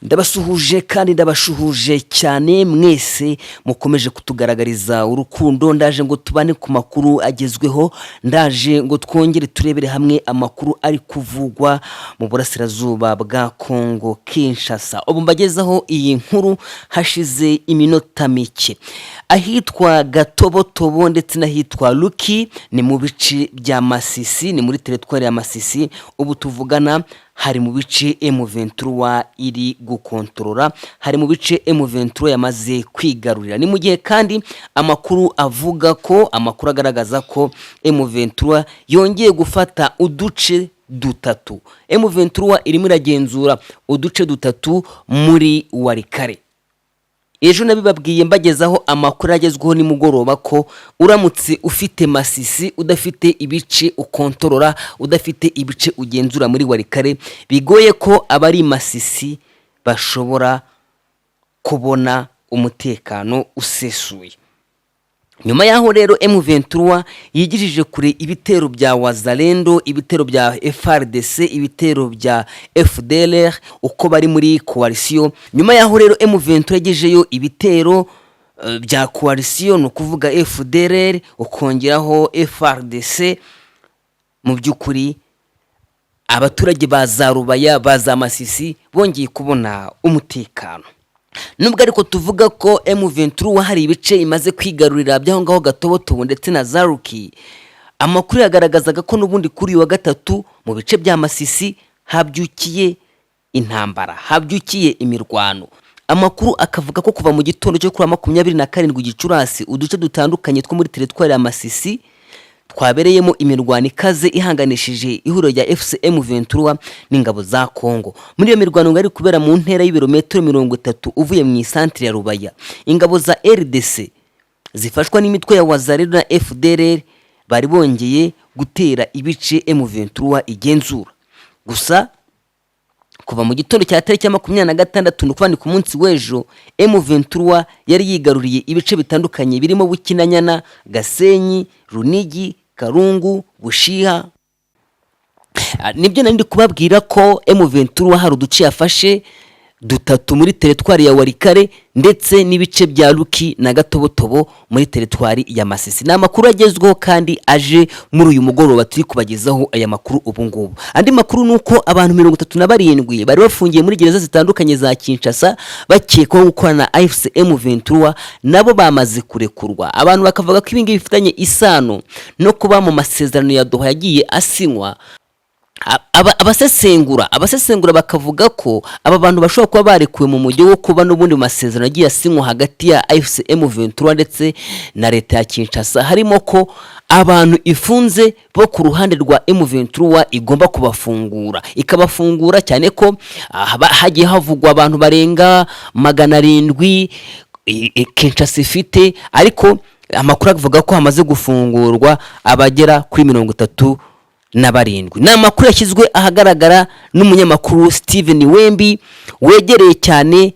Ndabasuhuje kandi ndabashuhuje cyane mwese mukomeje kutugaragariza urukundo. Ndaje ngo tubane ku makuru agezweho, ndaje ngo twongere turebere hamwe amakuru ari kuvugwa mu burasirazuba bwa Kongo Kinshasa. Ubu mbagezaho iyi nkuru hashize iminota mike. Ahitwa Gatobotobo ndetse n'ahitwa Ruki ni mu bice bya Masisi, ni muri teritwari ya Masisi. Ubu tuvugana hari mu bice M23 iri gukontorora, hari mu bice M23 yamaze kwigarurira. Ni mu gihe kandi amakuru avuga ko agaragaza ko M23 yongeye gufata uduce dutatu. M23 irimo iragenzura uduce dutatu muri Walikale. Ejo nabibabwiye mbagezaho amakuru agezweho ni mugoroba ko uramutse ufite Masisi udafite ibice ukontorora, udafite ibice ugenzura muri Walikale, bigoye ko abari Masisi bashobora kubona umutekano usesuye. Nyuma yaho rero M23 yigirije kure ibitero bya Wazalendo, ibitero bya FRDC, ibitero bya FDLR uko bari muri coalition. Nyuma yaho rero M23 yagijeyo ibitero bya coalition, no kuvuga FDLR ukongeraho FRDC. Mu byukuri abaturage bazarubaya baza Masisi bongeye kubona umutekano. Nubwo ariko tuvuga ko M23 hari ibice imaze kwigarurira byaho ngaho Gatobotobo ndetse na Ruki, amakuru yagaragazaga ko nubundi kuri wa gatatu mu bice bya Masisi habyukiye intambara, habyukiye imirwano. Amakuru akavuga ko kuva mu gitondo cyo kuri 27 Gicurasi uduce dutandukanye two muri teritwari ya Masisi twabereyemo imirwano ikaze ihanganishije ihuriro rya M23 n'ingabo za Kongo. Muri iyo mirwano ngari kubera mu ntera y'ibirometero 30 uvuye mu isantre ya Rubaya, ingabo za RDC zifashwa n'imitwe ya Wazalendo na FDLR bari bongeye gutera ibice M23 igenzura. Gusa kuva mu gitondo cya tariki 26 n'ukubandi ku munsi w'ejo, M23 yari yigaruriye ibice bitandukanye birimo Bukinanyana, Gasenyi, Runigi, Karungu, Bushiha. Nibyo nandi kubabwira ko M23 hari uduce yafashe dutatu muri teritwari ya Walikale ndetse n'ibice bya Ruki na Gatobotobo muri teritwari ya Masisi. Na makuru agezweho kandi aje muri uyu mugoroba turi kubagezaho aya makuru ubu ngubu. Andi makuru nuko abantu 37 bari bafungiye muri gereza zitandukanye za Kinshasa bakekwaho gukorana na AFC M23 nabo bamaze kurekurwa. Abantu bakavuga ko ibingi bifitanye isano no kuba mu masezerano ya Doha yagiye asinywa. Abasesengura bakavuga ko aba bantu bashobora kuba barekuwe mu mujyi wo kuba n'ubundi masezerano agiye asinywa hagati ya AFC M23 ndetse na leta ya Kinshasa, harimo ko abantu ifunze bo ku ruhande rwa M23 igomba kubafungura, ikabafungura cyane ko hagiye havugwa abantu barenga 700 Kinshasa ifite, ariko amakuru avuga ko hamaze gufungurwa abagera kuri 37. Ni amakuru yashyizwe ahagaragara n'umunyamakuru Steven Wembi wegereye cyane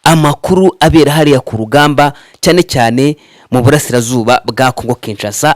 amakuru abera hariya ku rugamba, cyane cyane mu burasirazuba bwa Kongo Kinshasa,